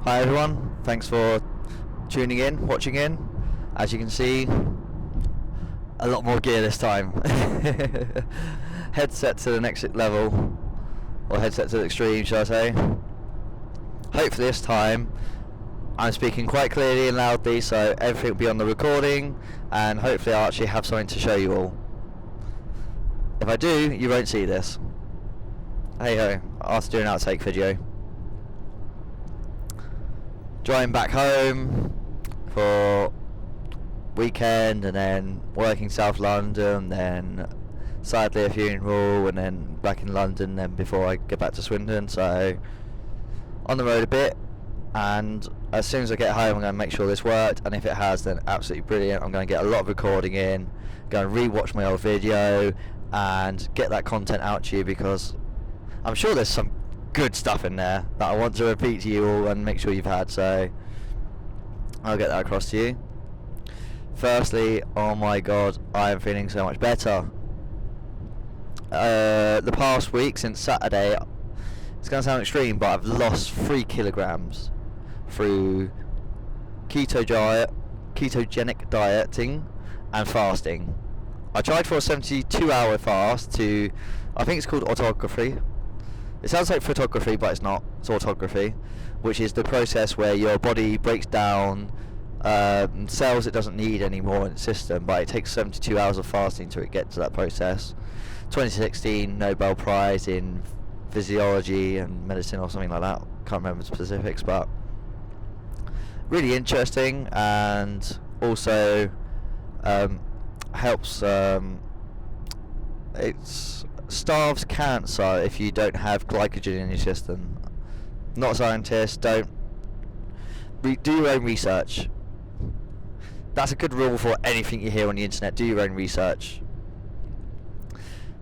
Hi everyone, thanks for tuning in, watching in. As you can see, a lot more gear this time. Headset to the next level, or headset to the extreme, shall I say. Hopefully this time I'm speaking quite clearly and loudly, so everything will be on the recording, and hopefully I'll actually have something to show you all. If I do, you won't see this. Hey ho, I'll have to do an outtake video. Driving back home for weekend, and then working South London, then sadly a funeral, and then back in London, then before I get back to Swindon. So on the road a bit, and as soon as I get home I'm going to make sure this worked, and if it has, then absolutely brilliant. I'm going to get a lot of recording in, go and re-watch my old video and get that content out to you, because I'm sure there's some good stuff in there that I want to repeat to you all and make sure you've had, so I'll get that across to you. Firstly, oh my god, I am feeling so much better. The past week, since Saturday, it's going to sound extreme, but I've lost 3 kilograms through ketogenic dieting and fasting. I tried for a 72-hour fast to, I think it's called autography. It sounds like photography, but it's not. It's autography, which is the process where your body breaks down cells it doesn't need anymore in its system, but it takes 72 hours of fasting to get to that process. 2016 Nobel Prize in Physiology and Medicine or something like that. Can't remember the specifics, but really interesting, and also helps. It's starves cancer if you don't have glycogen in your system. Not a scientist, do your own research. That's a good rule for anything you hear on the internet. Do your own research.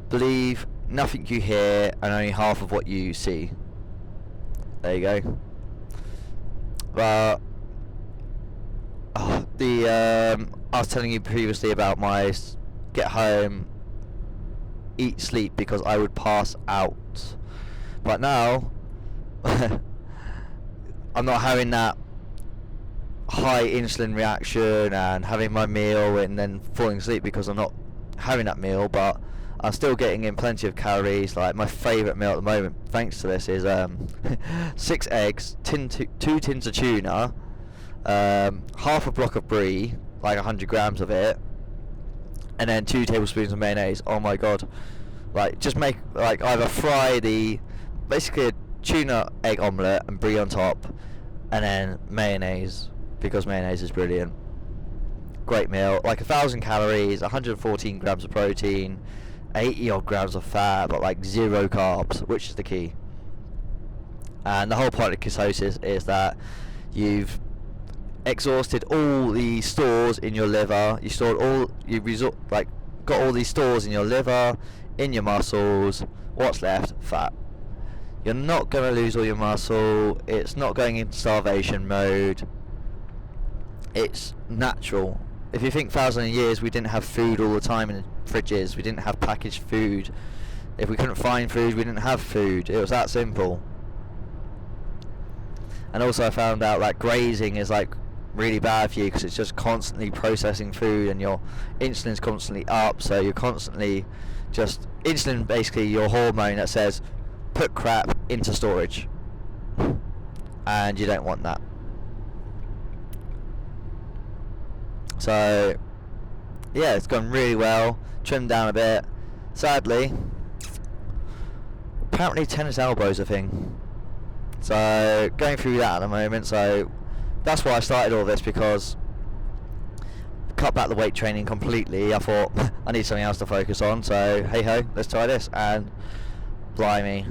Believe nothing you hear and only half of what you see. There you go. But I was telling you previously about my get home, eat, sleep, because I would pass out. But now I'm not having that high insulin reaction and having my meal and then falling asleep because I'm not having that meal, but I'm still getting in plenty of calories. Like, my favourite meal at the moment, thanks to this, is 6 eggs, 2 tins of tuna, half a block of brie, like 100 grams of it, and then 2 tablespoons of mayonnaise. Oh my god. Like, just make, like, either fry basically a tuna egg omelette and brie on top, and then mayonnaise, because mayonnaise is brilliant. Great meal. Like 1,000 calories, 114 grams of protein, 80 odd grams of fat, but like 0 carbs, which is the key. And the whole point of ketosis is that you've exhausted all the stores in your liver. Got all these stores in your liver, in your muscles. What's left? Fat. You're not going to lose all your muscle. It's not going into starvation mode. It's natural. If you think 1,000 years, we didn't have food all the time in fridges. We didn't have packaged food. If we couldn't find food, we didn't have food. It was that simple. And also I found out that grazing is like really bad for you, because it's just constantly processing food and your insulin's constantly up, so you're constantly just, insulin basically your hormone that says put crap into storage, and you don't want that. So yeah, it's gone really well. Trimmed down a bit. Sadly, apparently tennis elbow's a thing, so going through that at the moment. So that's why I started all this, because cut back the weight training completely. I thought I need something else to focus on, so hey ho, let's try this. And blimey,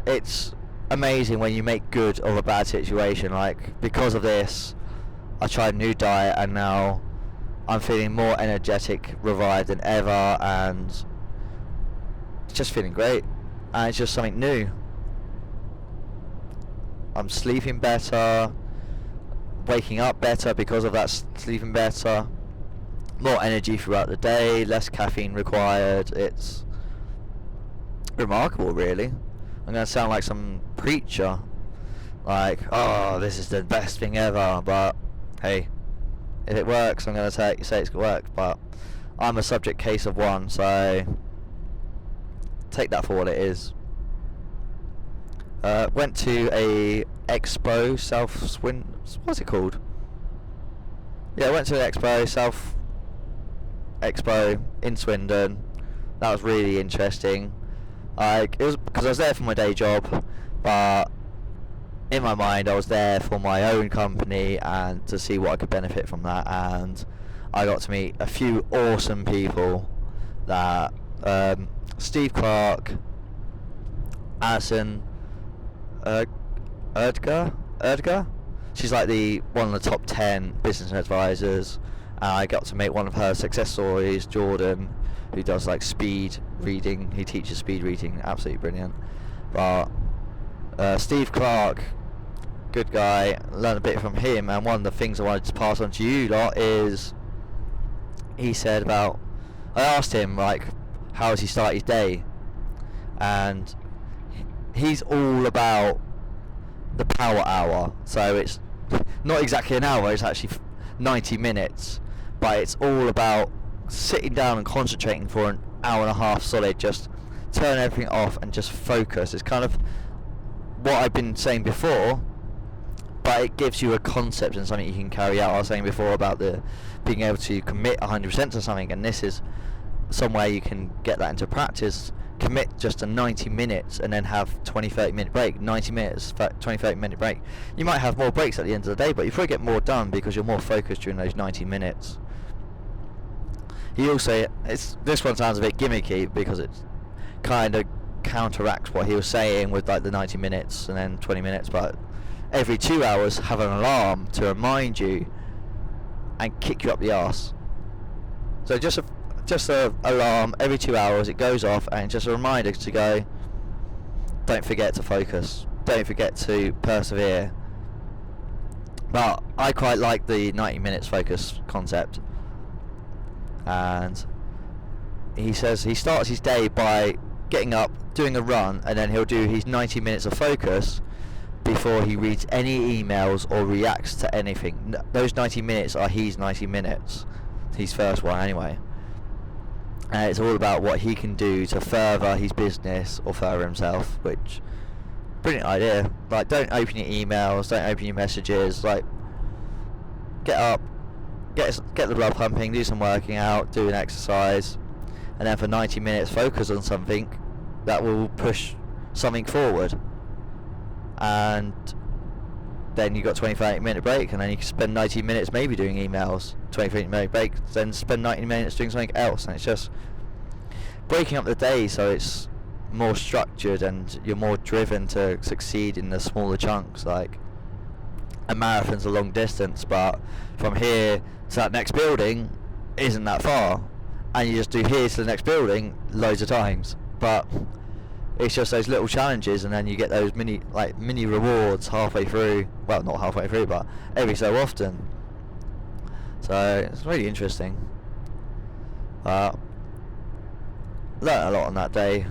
it's amazing when you make good of a bad situation. Like, because of this, I tried a new diet, and now I'm feeling more energetic, revived than ever, and just feeling great. And it's just something new. I'm sleeping better, waking up better because of that, sleeping better, more energy throughout the day, less caffeine required. It's remarkable, really. I'm going to sound like some preacher, like, oh, this is the best thing ever. But hey, if it works, I'm going to say it's worked. But I'm a subject case of one, so take that for what it is. Went to a expo, what's it called? Yeah, I went to an expo in Swindon. That was really interesting. Like, it was because I was there for my day job, but in my mind I was there for my own company and to see what I could benefit from that. And I got to meet a few awesome people. That Steve Clark, Alison Erdger. She's like one of the top 10 business advisors. And I got to meet one of her success stories, Jordan, who does like speed reading. He teaches speed reading, absolutely brilliant. But Steve Clark, good guy, learned a bit from him. And one of the things I wanted to pass on to you lot is, he said about, I asked him like, how does he start his day? And he's all about the power hour. So it's not exactly an hour, it's actually 90 minutes, but it's all about sitting down and concentrating for an hour and a half solid, just turn everything off and just focus. It's kind of what I've been saying before, but it gives you a concept and something you can carry out. I was saying before about being able to commit 100% to something, and this is somewhere you can get that into practice. Commit just to 90 minutes and then have 20-30 minute break. 90 minutes, 20-30 minute break. You might have more breaks at the end of the day, but you probably get more done because you're more focused during those 90 minutes. He also, this one sounds a bit gimmicky because it kind of counteracts what he was saying with like the 90 minutes and then 20 minutes, but every 2 hours have an alarm to remind you and kick you up the arse. So just a alarm every 2 hours, it goes off, and just a reminder to go, don't forget to focus, don't forget to persevere. But I quite like the 90 minutes focus concept. And he says he starts his day by getting up, doing a run, and then he'll do his 90 minutes of focus before he reads any emails or reacts to anything. Those 90 minutes are his 90 minutes, his first one anyway. And it's all about what he can do to further his business or further himself, which, brilliant idea. Like, don't open your emails, don't open your messages, like, get up, get the blood pumping, do some working out, do an exercise, and then for 90 minutes focus on something that will push something forward. And then you got 20-30 minute break, and then you can spend 90 minutes maybe doing emails, 20-30 minute break, then spend 90 minutes doing something else. And it's just breaking up the day so it's more structured and you're more driven to succeed in the smaller chunks. Like, a marathon's a long distance, but from here to that next building isn't that far, and you just do here to the next building loads of times. But it's just those little challenges, and then you get those mini rewards halfway through. Well, not halfway through, but every so often. So it's really interesting. Learned a lot on that day,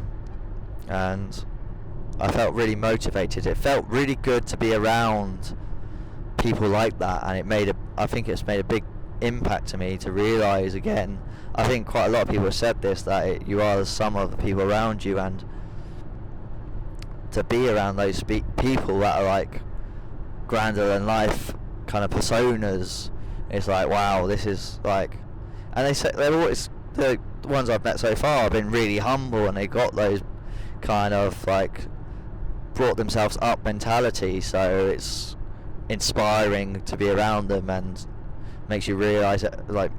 and I felt really motivated. It felt really good to be around people like that, and I think it's made a big impact to me to realise again. I think quite a lot of people have said this, that you are the sum of the people around you, and to be around those people that are like grander than life kind of personas, it's like, wow, this is like, and they say they're always, the ones I've met so far have been really humble, and they got those kind of like brought themselves up mentality, so it's inspiring to be around them and makes you realise that like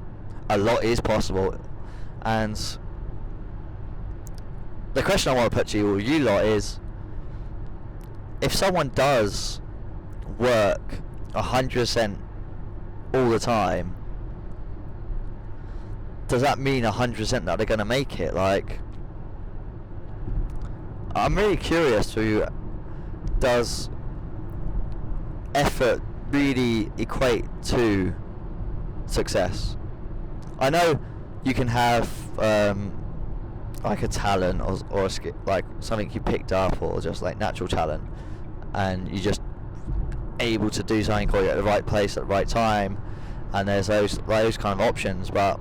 a lot is possible. And the question I want to put to you lot is, if someone does work 100% all the time, does that mean 100% that they're going to make it? Like, I'm really curious to, does effort really equate to success? I know you can have like a talent or a skill, like something you picked up, or just like natural talent, and you just able to do something, or you're at the right place at the right time, and there's those kind of options. But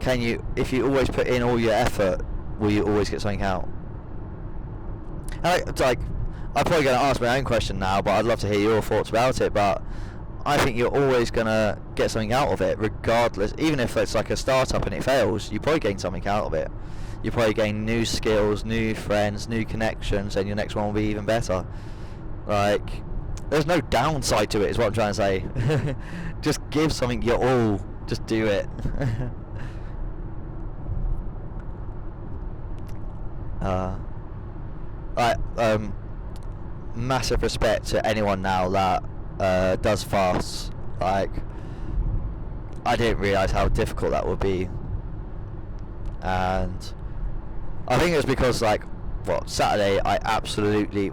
can you, if you always put in all your effort, will you always get something out? And I'm probably going to ask my own question now, but I'd love to hear your thoughts about it. But I think you're always going to get something out of it, regardless. Even if it's like a startup and it fails, you probably gain something out of it. You probably gain new skills, new friends, new connections, and your next one will be even better. Like, there's no downside to it, is what I'm trying to say. Just give something your all. Just do it. Massive respect to anyone now that does fasts. Like, I didn't realise how difficult that would be, and I think it was because, like, Saturday I absolutely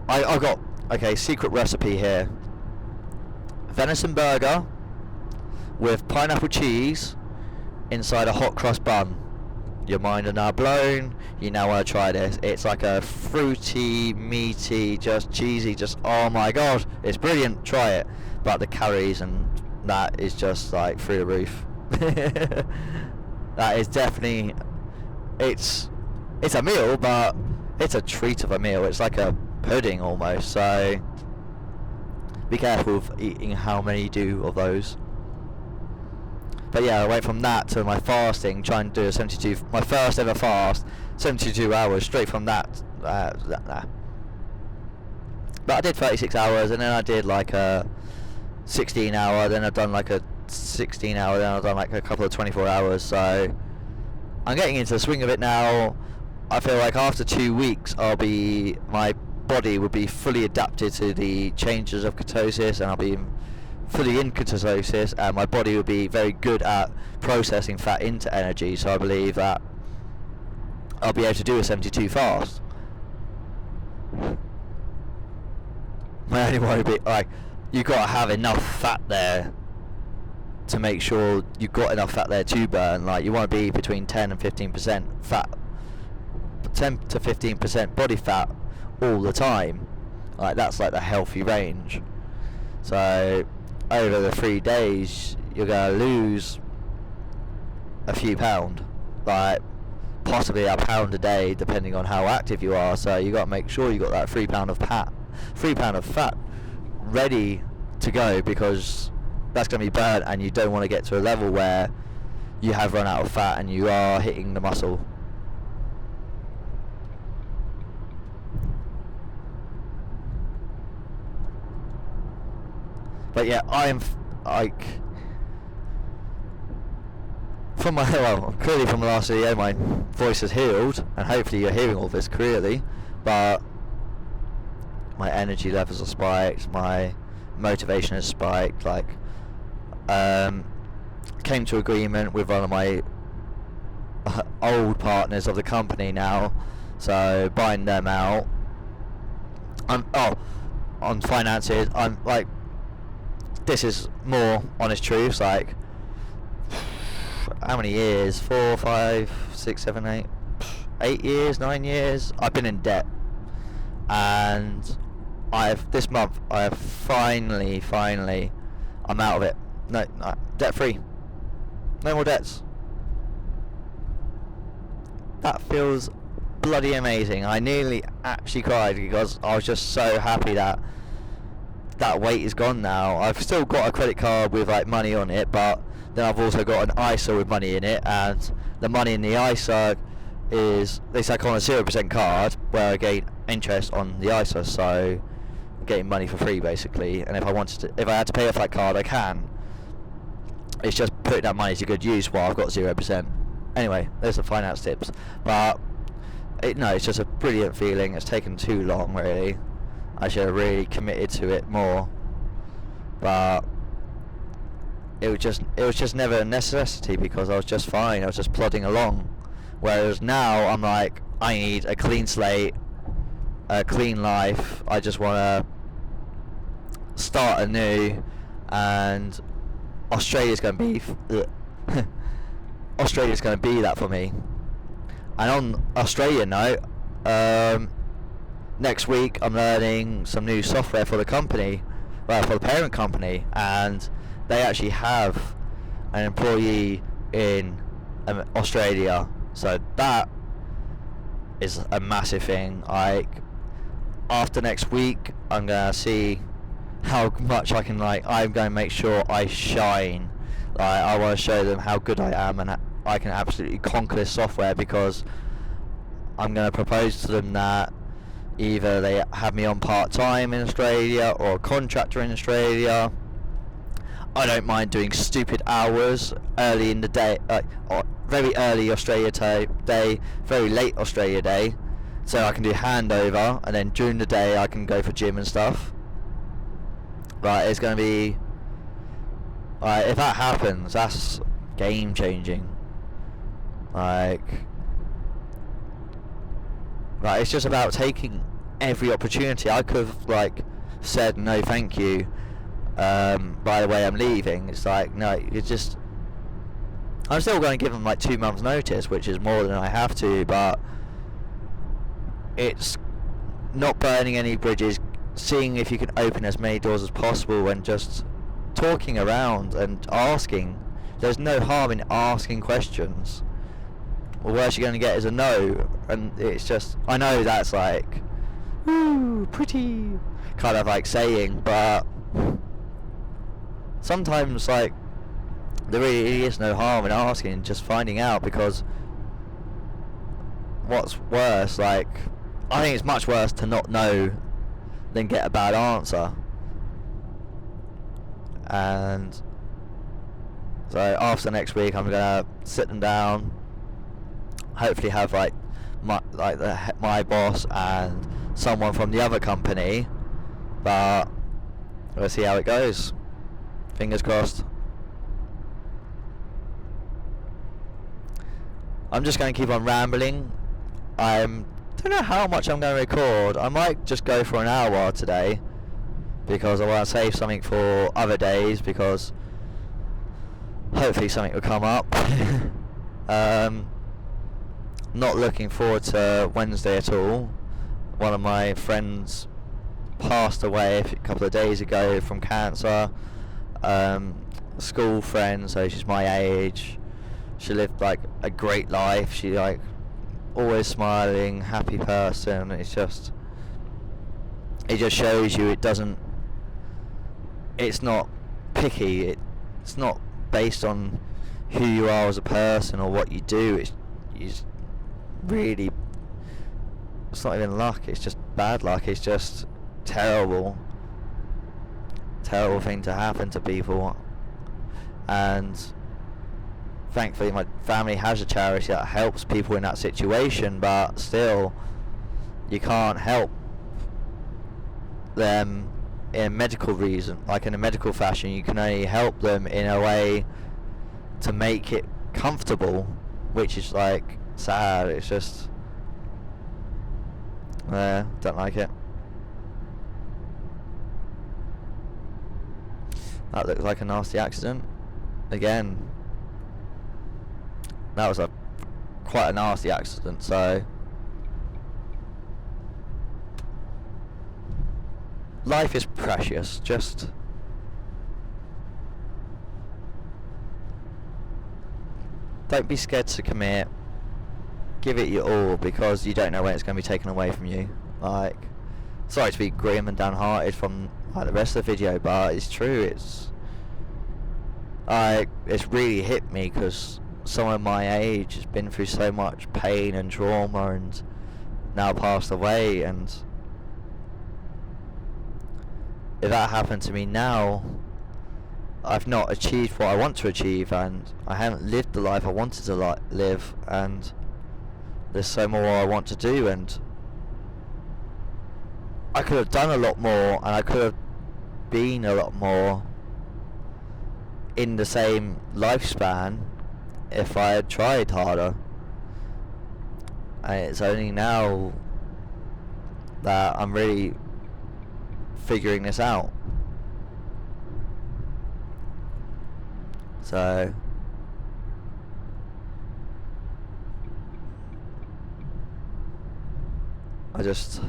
I got, okay, secret recipe here: venison burger with pineapple cheese inside a hot cross bun. Your mind are now blown. You now want to try this. It's like a fruity, meaty, just cheesy, just, oh my god, it's brilliant. Try it. But the calories and that is just like through the roof. That is definitely, it's a meal, but it's a treat of a meal. It's like a pudding almost. So be careful of eating how many you do of those. But yeah, I went from that to my fasting, trying to do my first ever fast, 72 hours, straight from that. But I did 36 hours, and then I did like a 16 hour, then I've done like a 16 hour, then I've done like a couple of 24 hours, so I'm getting into the swing of it now. I feel like after 2 weeks, my body will be fully adapted to the changes of ketosis, and I'll be fully in ketosis, and my body will be very good at processing fat into energy. So I believe that I'll be able to do a 72 fast. My only worry would be, like, you got to have enough fat there to make sure you've got enough fat there to burn. Like, you want to be between 10 and 15% fat, 10 to 15% body fat all the time. Like, that's like the healthy range. So over the 3 days, you're going to lose a few pound, like possibly a pound a day, depending on how active you are. So you got to make sure you got that 3 pound of fat ready to go, because that's going to be burnt, and you don't want to get to a level where you have run out of fat and you are hitting the muscle. But yeah, I am like, from my, well, clearly from the last video, my voice has healed, and hopefully you're hearing all this clearly. But my energy levels are spiked, my motivation has spiked. Like, came to agreement with one of my old partners of the company now, so buying them out. On finances, I'm like, this is more honest truths, like, how many years? 4, 5, 6, 7, 8, 8 years, 9 years I've been in debt, and this month I have finally I'm out of it. No, debt free, no more debts. That feels bloody amazing. I nearly actually cried, because I was just so happy that weight is gone now. I've still got a credit card with like money on it, but then I've also got an ISA with money in it, and the money in the ISA is, it's like on a 0% card where I gain interest on the ISA, so I'm getting money for free basically. And if I had to pay off that card, I can. It's just putting that money to good use while I've got 0%. Anyway, there's the finance tips. But it's just a brilliant feeling. It's taken too long, really. I should have really committed to it more, but it was just never a necessity, because I was just fine. I was just plodding along. Whereas now I'm like, I need a clean slate, a clean life. I just want to start anew, and Australia's going to be Australia's going to be that for me. And on Australia note, next week I'm learning some new software for the company, well, for the parent company, and they actually have an employee in Australia. So that is a massive thing. Like, after next week, I'm gonna see how much I can, like, I'm going to make sure I shine. Like, I want to show them how good I am, and I can absolutely conquer this software, because I'm going to propose to them that either they have me on part-time in Australia or a contractor in Australia. I don't mind doing stupid hours early in the day, or very early Australia day, very late Australia day, so I can do handover, and then during the day I can go for gym and stuff. Right, it's going to be, if that happens, that's game changing. Like, it's just about taking every opportunity. I could have, like, said no thank you, by the way I'm leaving. It's like, no, it's just, I'm still going to give them like 2 months notice, which is more than I have to, but it's not burning any bridges, seeing if you can open as many doors as possible, and just talking around and asking. There's no harm in asking questions. The worst you're going to get is a no, and it's just, I know that's like, ooh, pretty kind of like saying, but sometimes, like, there really is no harm in asking, just finding out, because what's worse, like, I think it's much worse to not know than get a bad answer. And so after next week, I'm gonna sit them down, hopefully have like my boss and someone from the other company, but we'll see how it goes. Fingers crossed. I'm just going to keep on rambling. I don't know how much I'm going to record. I might just go for an hour today, because I want to save something for other days, because hopefully something will come up. Not looking forward to Wednesday at all. One of my friends passed away a couple of days ago from cancer. School friend, so she's my age. She lived like a great life. She, like, always smiling, happy person. It just shows you it's not picky. It's not based on who you are as a person or what you do. It's really, it's not even luck. It's just bad luck. It's just terrible thing to happen to people. And thankfully my family has a charity that helps people in that situation, but still, you can't help them in a medical reason, like in a medical fashion. You can only help them in a way to make it comfortable, which is like sad. It's just, don't like it. That looks like a nasty accident again. That was quite a nasty accident, so life is precious. Just don't be scared to commit. Give it your all, because you don't know when it's going to be taken away from you. Like, sorry to be grim and downhearted from like the rest of the video, but it's true. It's really hit me, because someone my age has been through so much pain and trauma and now passed away, and if that happened to me now, I've not achieved what I want to achieve, and I haven't lived the life I wanted to live, and there's so more I want to do, and I could have done a lot more, and I could have been a lot more in the same lifespan if I had tried harder. And it's only now that I'm really figuring this out. So I just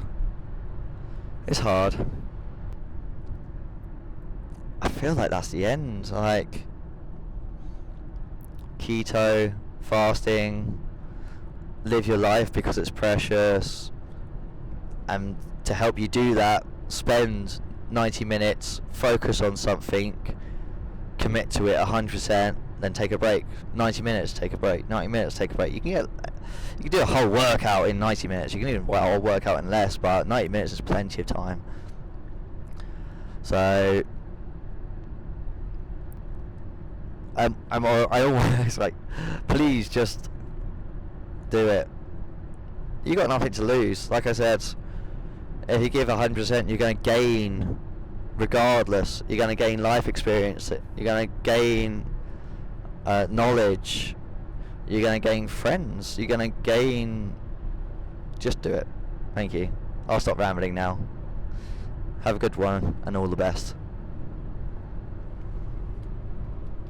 It's hard. I feel like that's the end. Like, keto, fasting, live your life because it's precious. And to help you do that, spend 90 minutes, focus on something, commit to it 100%, then take a break. 90 minutes, take a break. 90 minutes, take a break. You can do a whole workout in 90 minutes. You can even work out in less, but 90 minutes is plenty of time. So I always like, please just do it. You got nothing to lose. Like I said, if you give 100%, you're going to gain, regardless. You're going to gain life experience. You're going to gain knowledge. You're going to gain friends. You're going to gain. Just do it. Thank you. I'll stop rambling now. Have a good one and all the best.